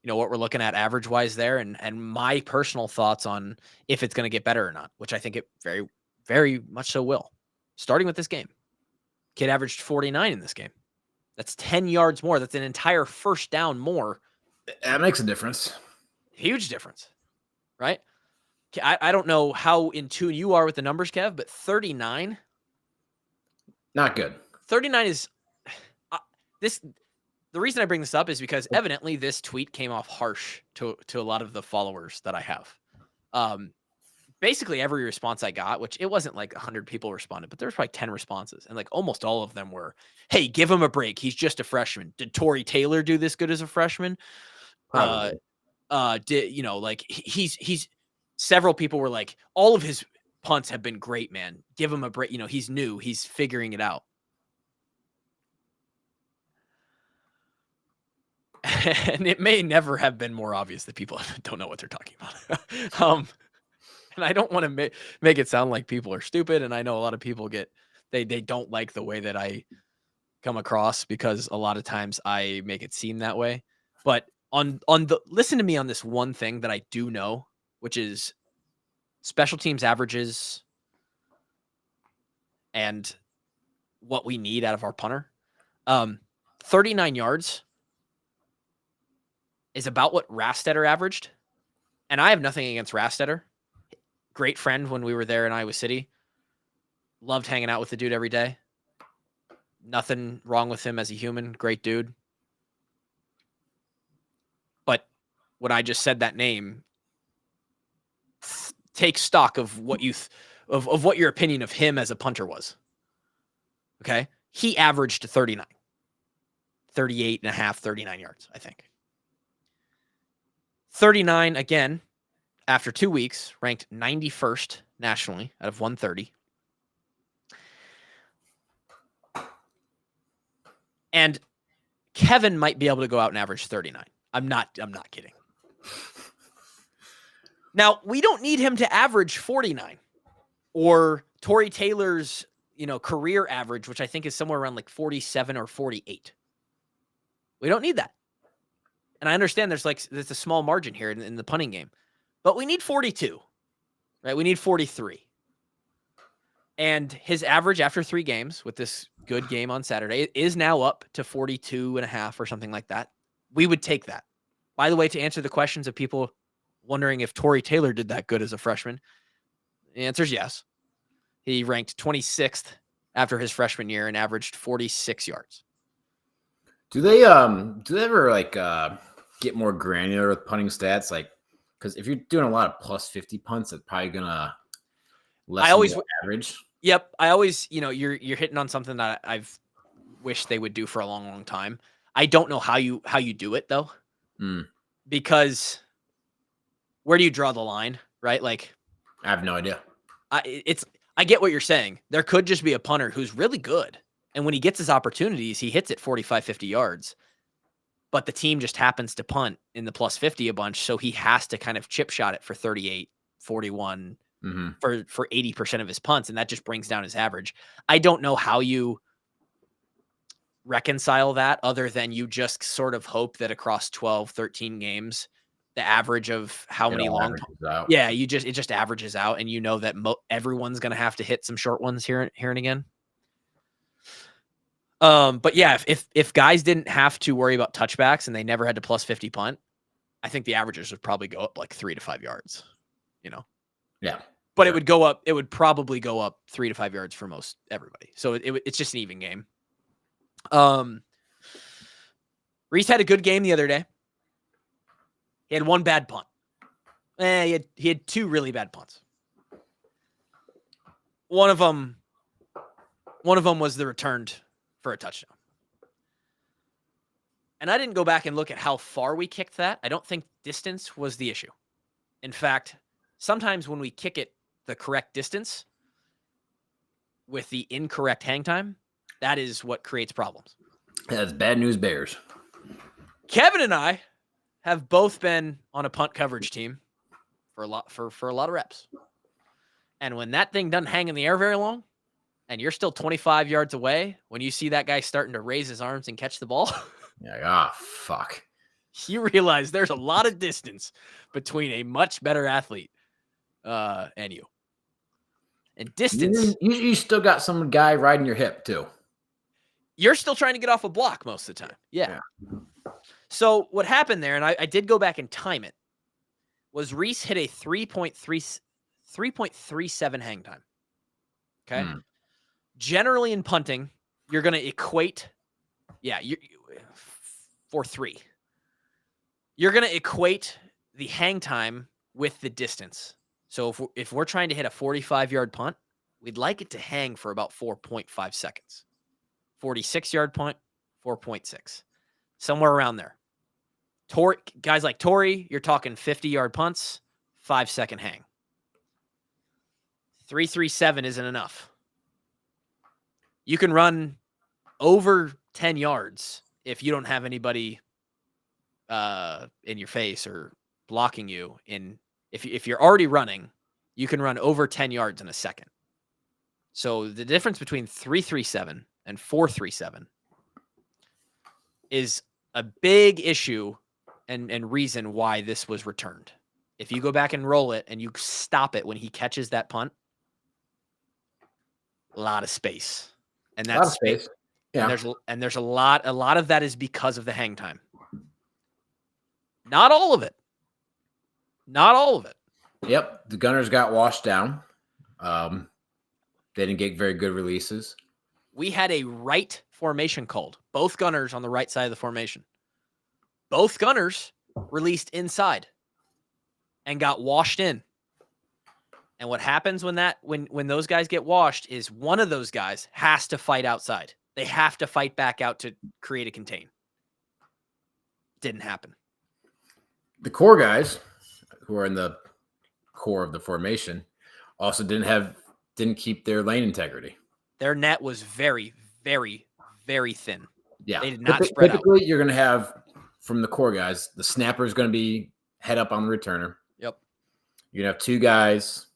you know, what we're looking at average wise there and my personal thoughts on if it's going to get better or not, which I think it very, very much so will. Starting with this game. Kid averaged 49 in this game. That's 10 yards more. That's an entire first down more. That makes a difference. Huge difference, right? I don't know how in tune you are with the numbers, Kev, but 39. Not good. 39 is the reason I bring this up is because evidently this tweet came off harsh to a lot of the followers that I have. Basically every response I got, which it wasn't like 100 people responded, but there was probably 10 responses. And like almost all of them were, hey, give him a break. He's just a freshman. Did Tory Taylor do this good as a freshman? Probably. Did, you know, like he's several people were like, all of his punts have been great, man. Give him a break. You know, he's new. He's figuring it out. And it may never have been more obvious that people don't know what they're talking about. And I don't want to make it sound like people are stupid. And I know a lot of people they don't like the way that I come across because a lot of times I make it seem that way. But listen to me on this one thing that I do know, which is special teams averages and what we need out of our punter. 39 yards is about what Rastetter averaged. And I have nothing against Rastetter. Great friend when we were there in Iowa City. Loved hanging out with the dude every day. Nothing wrong with him as a human. Great dude. But when I just said that name, take stock of what of what your opinion of him as a punter was. Okay? He averaged 39. 38 and a half, 39 yards, I think. 39, again, after 2 weeks, ranked 91st nationally out of 130. And Kevin might be able to go out and average 39. I'm not kidding. Now, we don't need him to average 49 or Tory Taylor's, career average, which I think is somewhere around like 47 or 48. We don't need that. And I understand there's a small margin here in the punting game, but we need 42, right? We need 43. And his average after 3 games with this good game on Saturday is now up to 42 and a half or something like that. We would take that. By the way, to answer the questions of people wondering if Tory Taylor did that good as a freshman, the answer is yes. He ranked 26th after his freshman year and averaged 46 yards. Do they ever get more granular with punting stats? Like, because if you're doing a lot of plus 50 punts, it's probably gonna lessen the average. Yep, I always, you're hitting on something that I've wished they would do for a long, long time. I don't know how you do it though. because where do you draw the line, right? Like, I have no idea. I get what you're saying. There could just be a punter who's really good, and when he gets his opportunities, he hits it 45, 50 yards. But the team just happens to punt in the plus 50 a bunch, so he has to kind of chip shot it for 38, 41 for 80% of his punts, and that just brings down his average. I don't know how you reconcile that other than you just sort of hope that across 12, 13 games, the average of how many long it just averages out, and you know that everyone's going to have to hit some short ones here and again. But yeah, if guys didn't have to worry about touchbacks and they never had to plus 50 punt, I think the averages would probably go up like 3 to 5 yards, Yeah. But It would go up. It would probably go up 3 to 5 yards for most everybody. So it's just an even game. Reese had a good game the other day. He had one bad punt. He had two really bad punts. One of them was the returned for a touchdown. And I didn't go back and look at how far we kicked that. I don't think distance was the issue. In fact, sometimes when we kick it the correct distance with the incorrect hang time, that is what creates problems. That's bad news bears. Kevin and I have both been on a punt coverage team for a lot of reps. And when that thing doesn't hang in the air very long, and you're still 25 yards away, when you see that guy starting to raise his arms and catch the ball, fuck. You realize there's a lot of distance between a much better athlete and you. And distance. You still got some guy riding your hip too. You're still trying to get off a block most of the time. Yeah. So what happened there, and I did go back and time it, was Reese hit a 3.37 hang time. Okay. Generally in punting, you're going to equate. Yeah. For 3. You're going to equate the hang time with the distance. So if we're trying to hit a 45-yard punt, we'd like it to hang for about 4.5 seconds. 46-yard punt, 4.6. Somewhere around there. Guys like Torrey, you're talking 50-yard punts, 5-second hang. 3.37 isn't enough. You can run over 10 yards if you don't have anybody in your face or blocking you. If you're already running, you can run over 10 yards in a second. So the difference between 3.37 and 4.37 is a big issue and reason why this was returned. If you go back and roll it and you stop it when he catches that punt, a lot of space. And that's a lot of space. Yeah. And there's a lot of that is because of the hang time. Not all of it. Yep. The Gunners got washed down. They didn't get very good releases. We had a right formation called. Both Gunners on the right side of the formation. Both Gunners released inside and got washed in. And what happens when those guys get washed is one of those guys has to fight outside. They have to fight back out to create a contain. Didn't happen. The core guys who are in the core of the formation also didn't keep their lane integrity. Their net was very, very, very thin. Yeah. They did not spread out. Typically, you're going to have, from the core guys, the snapper is going to be head up on the returner. Yep. You're going to have 2 guys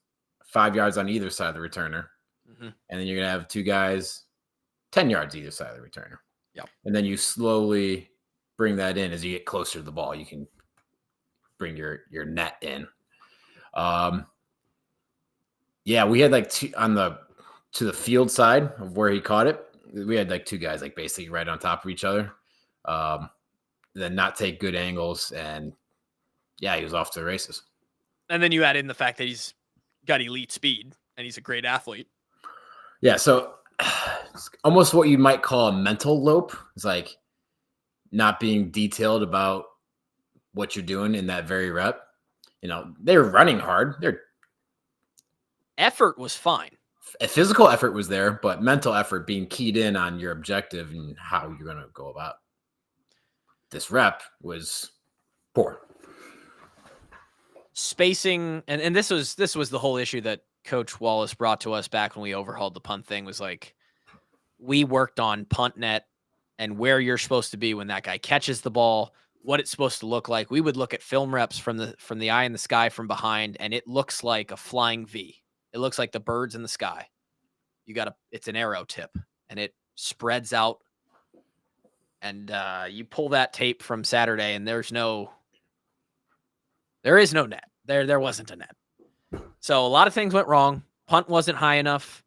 5 yards on either side of the returner. Mm-hmm. And then you're going to have 2 guys 10 yards either side of the returner. Yep. And then you slowly bring that in as you get closer to the ball. You can bring your net in. We had like 2 to the field side of where he caught it. We had like 2 guys like basically right on top of each other. Then not take good angles, and he was off to the races. And then you add in the fact that he's got elite speed and he's a great athlete. Yeah, so it's almost what you might call a mental lope. It's like not being detailed about what you're doing in that very rep. They were running hard. Their effort was fine. Physical effort was there, but mental effort being keyed in on your objective and how you're going to go about this rep was poor. spacing, and this was the whole issue that Coach Wallace brought to us back when we overhauled the punt thing, was like, we worked on punt net and where you're supposed to be when that guy catches the ball, what it's supposed to look like. We would look at film reps from the eye in the sky from behind, and it looks like a flying V. It looks like the birds in the sky. It's an arrow tip, and it spreads out. And you pull that tape from Saturday, and there is no net. There wasn't a net. So a lot of things went wrong. Punt wasn't high enough.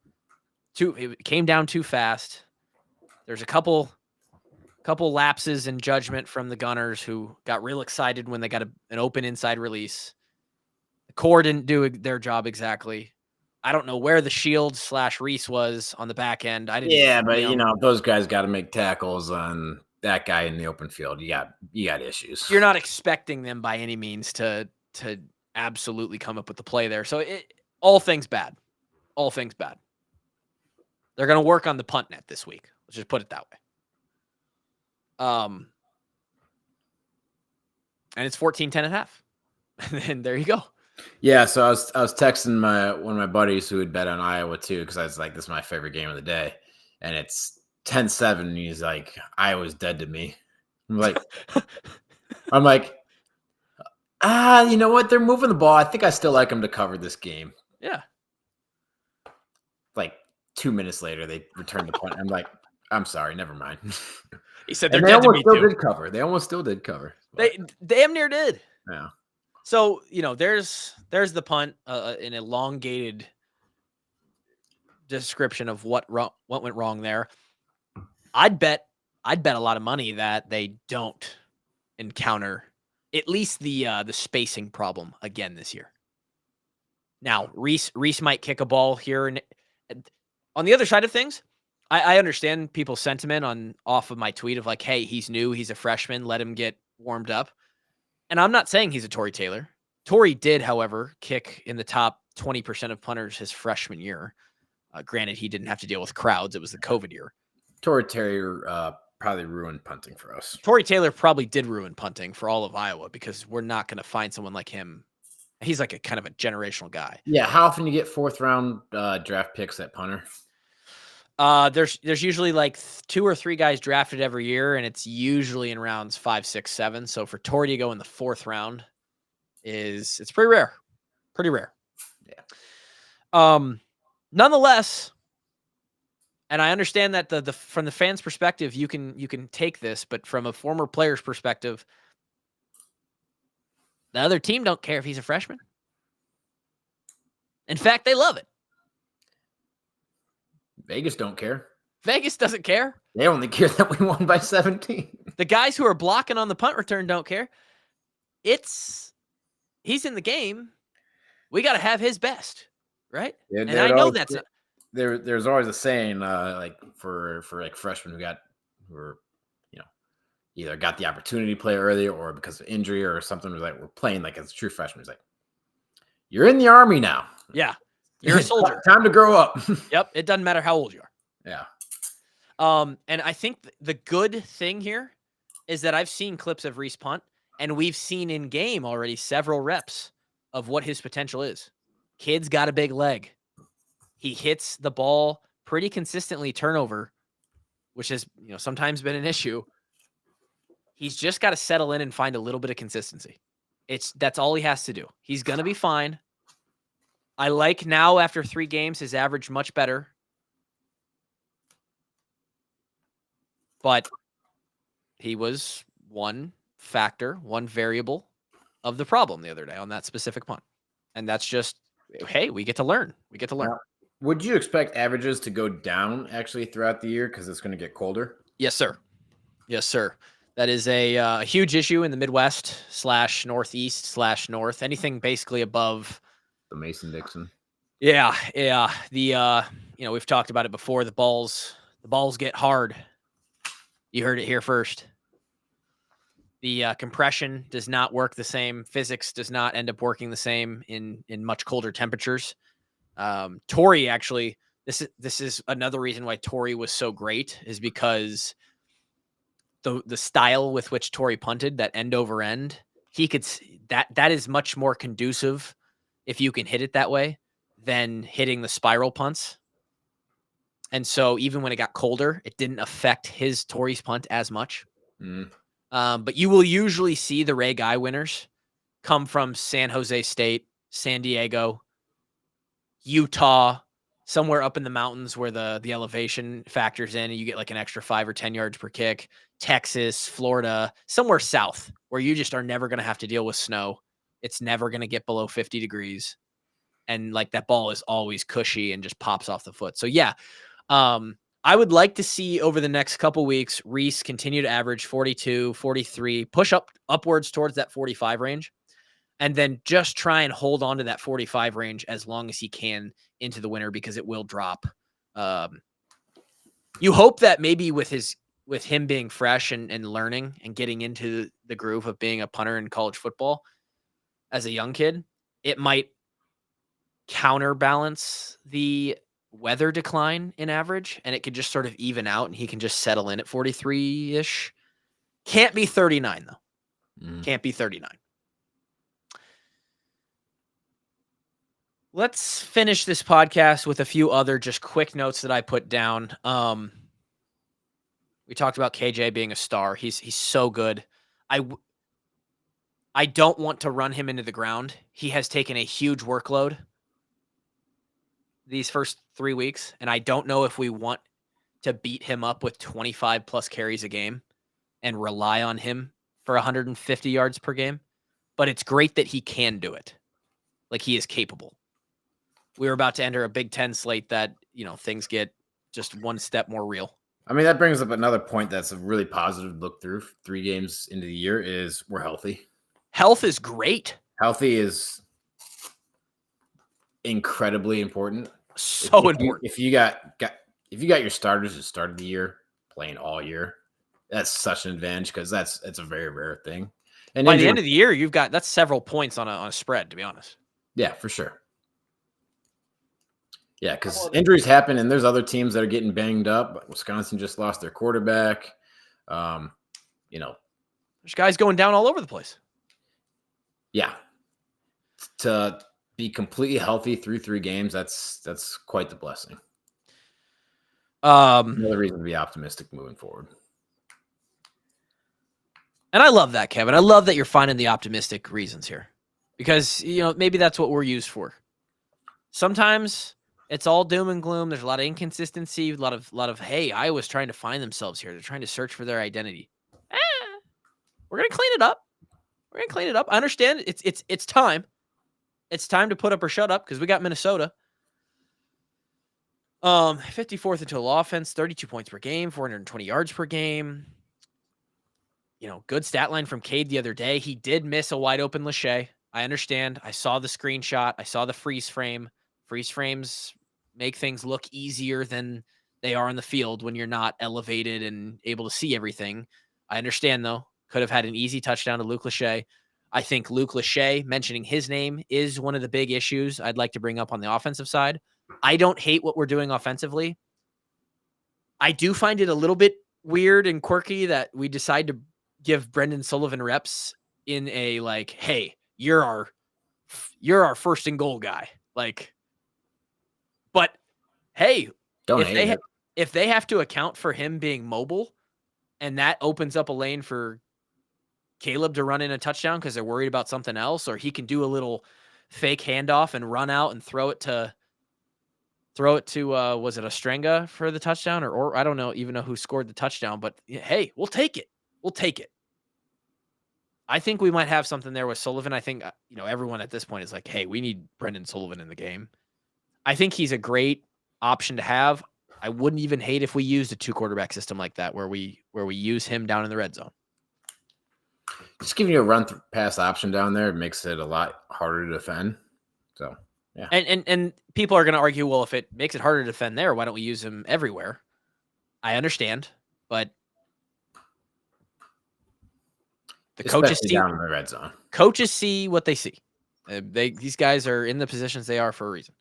It came down too fast. There's a couple lapses in judgment from the Gunners, who got real excited when they got an open inside release. The core didn't do their job exactly. I don't know where the shield / Reese was on the back end. I didn't. Yeah, but those guys got to make tackles on that guy in the open field. You got issues. You're not expecting them by any means to absolutely come up with the play there. So all things bad. All things bad. They're going to work on the punt net this week. Let's just put it that way. And it's 14-10.5. And there you go. Yeah, so I was texting one of my buddies who had bet on Iowa too, because I was like, this is my favorite game of the day. And it's 10-7, and he's like, Iowa's dead to me. I'm like, you know what? They're moving the ball. I think I still like them to cover this game. Yeah. Like 2 minutes later, they returned the punt. I'm like, I'm sorry, never mind. He said they're dead to me too. Did cover. They almost still did cover. They damn near did. Yeah. So, there's the punt, an elongated description of what went wrong there. I'd bet a lot of money that they don't encounter at least the spacing problem again this year. Now, Reese might kick a ball here, and on the other side of things, I understand people's sentiment off of my tweet of like, hey, he's new, he's a freshman, let him get warmed up. And I'm not saying he's a Tory Taylor. Tory did, however, kick in the top 20% of punters his freshman year. Granted, he didn't have to deal with crowds. It was the COVID year. Tory Taylor probably ruined punting for us. Tory Taylor probably did ruin punting for all of Iowa, because we're not going to find someone like him. He's like a kind of a generational guy. Yeah. How often do you get 4th round draft picks at punter? There's usually like 2 or 3 guys drafted every year, and it's usually in rounds 5, 6, 7. So for Tory to go in the 4th round it's pretty rare. Pretty rare. Yeah. Nonetheless, and I understand that the from the fans' perspective, you can take this, but from a former player's perspective, the other team don't care if he's a freshman. In fact, they love it. Vegas don't care. Vegas doesn't care. They only care that we won by 17. The guys who are blocking on the punt return don't care. He's in the game. We got to have his best, right? Yeah, and I know that's there's always a saying like for like freshmen who are either got the opportunity to play early or because of injury or something, was like, we're playing like as a true freshman. It's like, you're in the Army now. Yeah. You're a soldier. Time to grow up. Yep. It doesn't matter how old you are. Yeah. And I think the good thing here is that I've seen clips of Reese punt, and we've seen in game already several reps of what his potential is. Kid's got a big leg. He hits the ball pretty consistently turnover, which has sometimes been an issue. He's just got to settle in and find a little bit of consistency. That's all he has to do. He's going to be fine. I like now, after 3 games, his average much better. But he was one variable of the problem the other day on that specific punt. And that's just, hey, we get to learn. Would you expect averages to go down actually throughout the year because it's going to get colder? Yes, sir. Yes, sir. That is a huge issue in the Midwest / Northeast / North. Anything basically above the Mason-Dixon. Yeah. We've talked about it before. The balls get hard. You heard it here first. The compression does not work the same. Physics does not end up working the same in much colder temperatures. Tory, actually, this is another reason why Tory was so great, is because the style with which Tory punted, that end over end, that is much more conducive if you can hit it that way than hitting the spiral punts. And so even when it got colder, it didn't affect his Torrey's punt as much. But you will usually see the Ray Guy winners come from San Jose State, San Diego, Utah, somewhere up in the mountains where the elevation factors in and you get like an extra 5 or 10 yards per kick. Texas, Florida, somewhere south where you just are never going to have to deal with snow. It's never going to get below 50 degrees. And like that ball is always cushy and just pops off the foot. So yeah, I would like to see over the next couple weeks, Reese continue to average 42, 43, push upwards towards that 45 range, and then just try and hold on to that 45 range as long as he can into the winter because it will drop. You hope that maybe with him being fresh and learning and getting into the groove of being a punter in college football as a young kid, it might counterbalance the weather decline in average and it could just sort of even out and he can just settle in at 43-ish. Can't be 39 though. Can't be 39. Let's finish this podcast with a few other just quick notes that I put down. We talked about KJ being a star. He's so good. I don't want to run him into the ground. He has taken a huge workload these first 3 weeks, and I don't know if we want to beat him up with 25 plus carries a game and rely on him for 150 yards per game, but it's great that he can do it. Like he is capable. We're about to enter a Big Ten slate that, things get just one step more real. I mean, that brings up another point that's a really positive look through 3 games into the year is we're healthy. Health is great. Healthy is incredibly important. So important. If you got your starters who started the year playing all year, that's such an advantage because that's a very rare thing. And by the end of the year, that's several points on a spread, to be honest. Yeah, for sure. Yeah, because injuries happen, and there's other teams that are getting banged up. Wisconsin just lost their quarterback. There's guys going down all over the place. Yeah, to be completely healthy through 3 games, that's quite the blessing. Another reason to be optimistic moving forward. And I love that, Kevin. I love that you're finding the optimistic reasons here because, maybe that's what we're used for. Sometimes it's all doom and gloom. There's a lot of inconsistency, a lot of, hey, Iowa's trying to find themselves here. They're trying to search for their identity. We're going to clean it up. I understand it's time. It's time to put up or shut up because we got Minnesota. 54th in total offense, 32 points per game, 420 yards per game. Good stat line from Cade the other day. He did miss a wide open Lachey. I understand. I saw the screenshot. I saw the freeze frame. Freeze frames make things look easier than they are in the field when you're not elevated and able to see everything. I understand, though. Could have had an easy touchdown to Luke Lachey. I think Luke Lachey, mentioning his name, is one of the big issues I'd like to bring up on the offensive side. I don't hate what we're doing offensively. I do find it a little bit weird and quirky that we decide to give Brendan Sullivan reps in a hey, you're our first and goal guy. But hey, if they have to account for him being mobile and that opens up a lane for Kaleb to run in a touchdown because they're worried about something else, or he can do a little fake handoff and run out and throw it to was it Ostrenga for the touchdown or I don't even know who scored the touchdown, but hey, we'll take it. I think we might have something there with Sullivan. I think, everyone at this point is like, hey, we need Brendan Sullivan in the game. I think he's a great option to have. I wouldn't even hate if we used a 2-quarterback system like that where we use him down in the red zone. Just giving you a run pass option down there makes it a lot harder to defend. So, yeah. And people are going to argue, well, if it makes it harder to defend there, why don't we use him everywhere? I understand, but coaches see down in the red zone. Coaches see what they see. These guys are in the positions they are for a reason.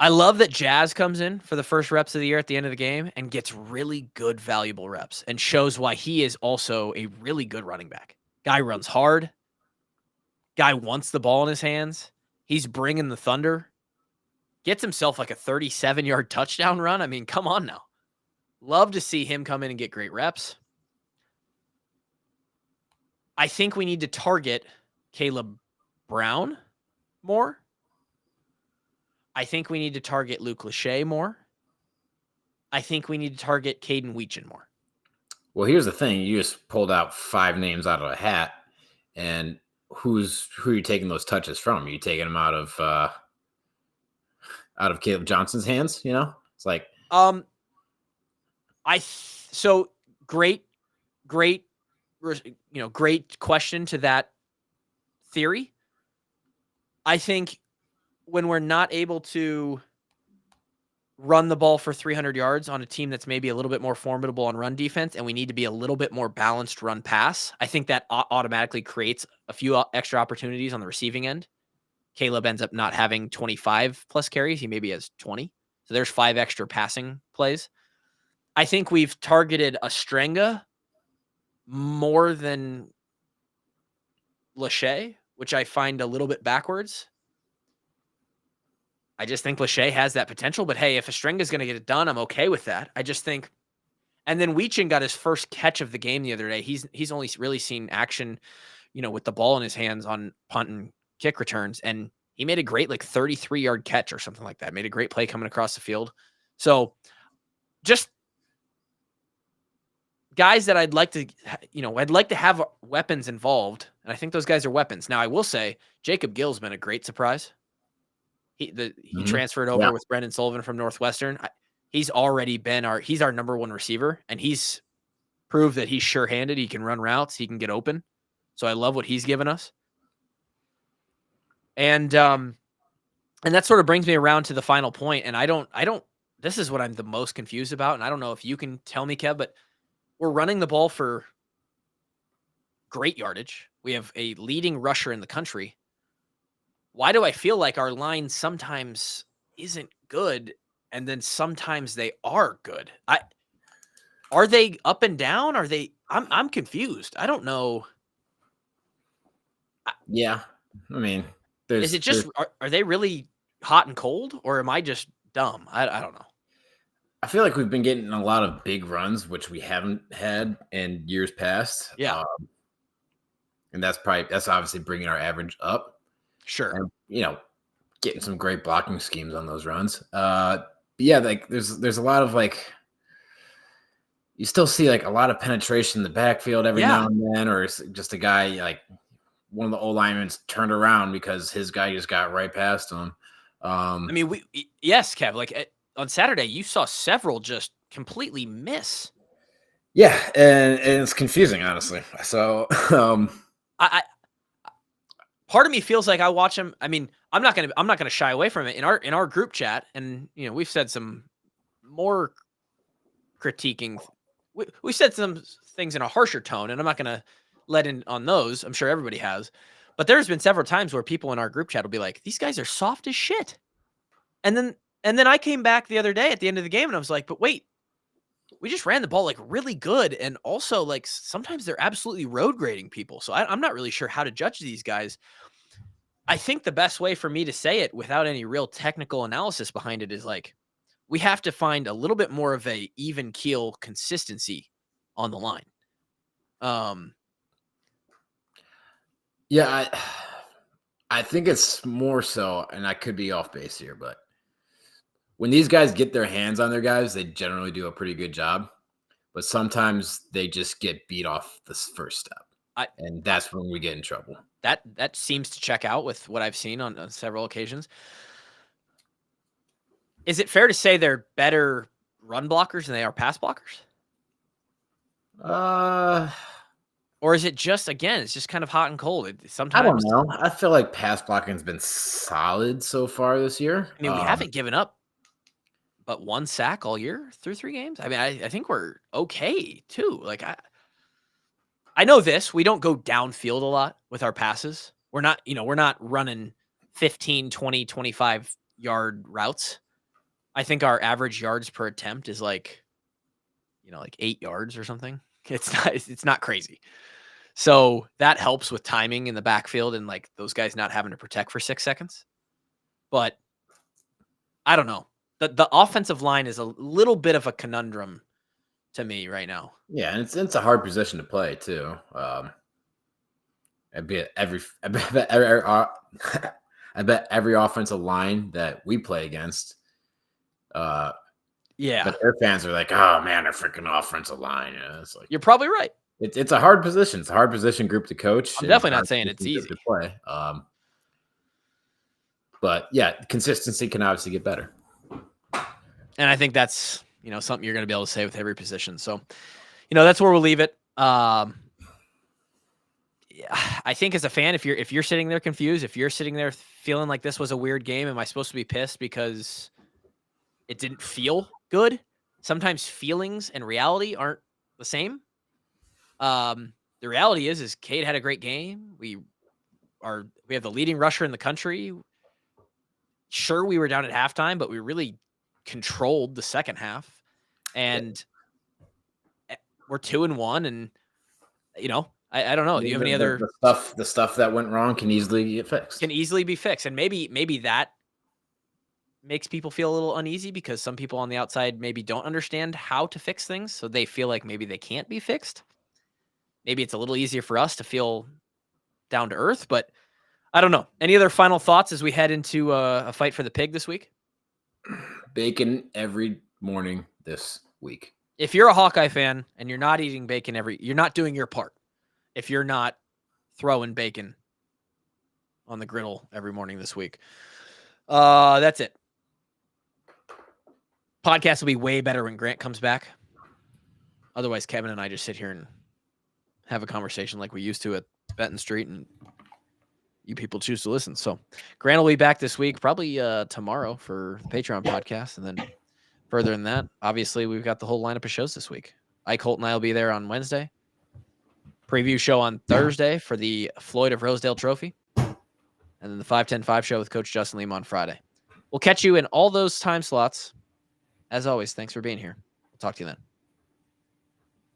I love that Jazz comes in for the first reps of the year at the end of the game and gets really good, valuable reps and shows why he is also a really good running back. Guy runs hard. Guy wants the ball in his hands. He's bringing the thunder. Gets himself like a 37-yard touchdown run. I mean, come on now. Love to see him come in and get great reps. I think we need to target Kaleb Brown more. I think we need to target Luke Lachey more. I think we need to target Caden Weechin more. Well, here's the thing. You just pulled out 5 names out of a hat. And who are you taking those touches from? Are you taking them out of Kaleb Johnson's hands? You know, it's like so great, great question to that theory. I think when we're not able to run the ball for 300 yards on a team that's maybe a little bit more formidable on run defense, and we need to be a little bit more balanced run pass, I think that automatically creates a few extra opportunities on the receiving end. Kaleb ends up not having 25 plus carries. He maybe has 20. So there's 5 extra passing plays. I think we've targeted Ostrenga more than Lachey, which I find a little bit backwards. I just think Lachey has that potential, but hey, if Ostrenga is going to get it done, I'm okay with that. I just think, and then Weechin got his first catch of the game the other day. He's only really seen action, with the ball in his hands on punt and kick returns, and he made a great 33-yard catch or something like that. Made a great play coming across the field. So, just guys that I'd like to have weapons involved, and I think those guys are weapons. Now, I will say Jacob Gill's been a great surprise. He transferred over with Brendan Sullivan from Northwestern. He's already been he's our number 1 receiver, and he's proved that he's sure-handed. He can run routes. He can get open. So I love what he's given us. And that sort of brings me around to the final point. And I don't, this is what I'm the most confused about. And I don't know if you can tell me, Kev, but we're running the ball for great yardage. We have a leading rusher in the country. Why do I feel like our line sometimes isn't good, and then sometimes they are good? Are they up and down? Are they? I'm confused. I don't know. Yeah, I mean, is it just are they really hot and cold, or am I just dumb? I don't know. I feel like we've been getting a lot of big runs, which we haven't had in years past. Yeah, and that's obviously bringing our average up. Sure. And, getting some great blocking schemes on those runs. Yeah, there's a lot of you still see a lot of penetration in the backfield every now and then, or it's just a guy one of the old linemen turned around because his guy just got right past him. I mean, yes, Kev. On Saturday, you saw several just completely miss. Yeah, and it's confusing, honestly. So, I part of me feels like I watch him. I mean, I'm not gonna shy away from it in our group chat, and we've said some more critiquing. We said some things in a harsher tone, and I'm not gonna let in on those. I'm sure everybody has, but there's been several times where people in our group chat will be like, "These guys are soft as shit," and then I came back the other day at the end of the game, and I was like, "But wait, we just ran the ball really good, and also sometimes they're absolutely road grading people." So I'm not really sure how to judge these guys. I think the best way for me to say it without any real technical analysis behind it is we have to find a little bit more of a even keel consistency on the line. Yeah, I think it's more so, and I could be off base here, but when these guys get their hands on their guys, they generally do a pretty good job. But sometimes they just get beat off the first step. And that's when we get in trouble. That seems to check out with what I've seen on several occasions. Is it fair to say they're better run blockers than they are pass blockers? Or is it just, again, it's just kind of hot and cold? Sometimes I don't know. I feel like pass blocking has been solid so far this year. I mean, we haven't given up but 1 sack all year through 3 games. I mean, I think we're okay too. I know this. We don't go downfield a lot with our passes. We're not running 15, 20, 25 yard routes. I think our average yards per attempt is like 8 yards or something. It's not crazy. So that helps with timing in the backfield and like those guys not having to protect for 6 seconds. But I don't know. The offensive line is a little bit of a conundrum to me right now. Yeah, and it's a hard position to play too. I bet every offensive line that we play against, Yeah, but their fans are like, "Oh man, our freaking offensive line." It's like you're probably right. it's a hard position. It's a hard position group to coach. I'm definitely not saying it's easy to play. But yeah, consistency can obviously get better. And I think that's, something you're going to be able to say with every position. So, that's where we'll leave it. Yeah, I think as a fan, if you're sitting there confused, if you're sitting there feeling like this was a weird game, am I supposed to be pissed because it didn't feel good? Sometimes feelings and reality aren't the same. The reality is Cade had a great game. We have the leading rusher in the country. Sure, we were down at halftime, but we really controlled the second half, and we're 2-1. And I don't know. Do you have any other the stuff that went wrong can easily get fixed? Can easily be fixed, and maybe that makes people feel a little uneasy because some people on the outside maybe don't understand how to fix things, so they feel like maybe they can't be fixed. Maybe it's a little easier for us to feel down to earth, but I don't know. Any other final thoughts as we head into a fight for the pig this week? Bacon every morning this week. If you're a Hawkeye fan and you're not eating bacon you're not doing your part. If you're not throwing bacon on the griddle every morning this week. That's it. Podcast will be way better when Grant comes back. Otherwise, Kevin and I just sit here and have a conversation like we used to at Benton Street, and you people choose to listen. So Grant will be back this week, probably tomorrow for the Patreon podcast. And then further than that, obviously, we've got the whole lineup of shows this week. Ike Holt and I will be there on Wednesday. Preview show on Thursday for the Floyd of Rosedale Trophy. And then the 5-10-5 show with Coach Justin Lima on Friday. We'll catch you in all those time slots. As always, thanks for being here. We'll talk to you then.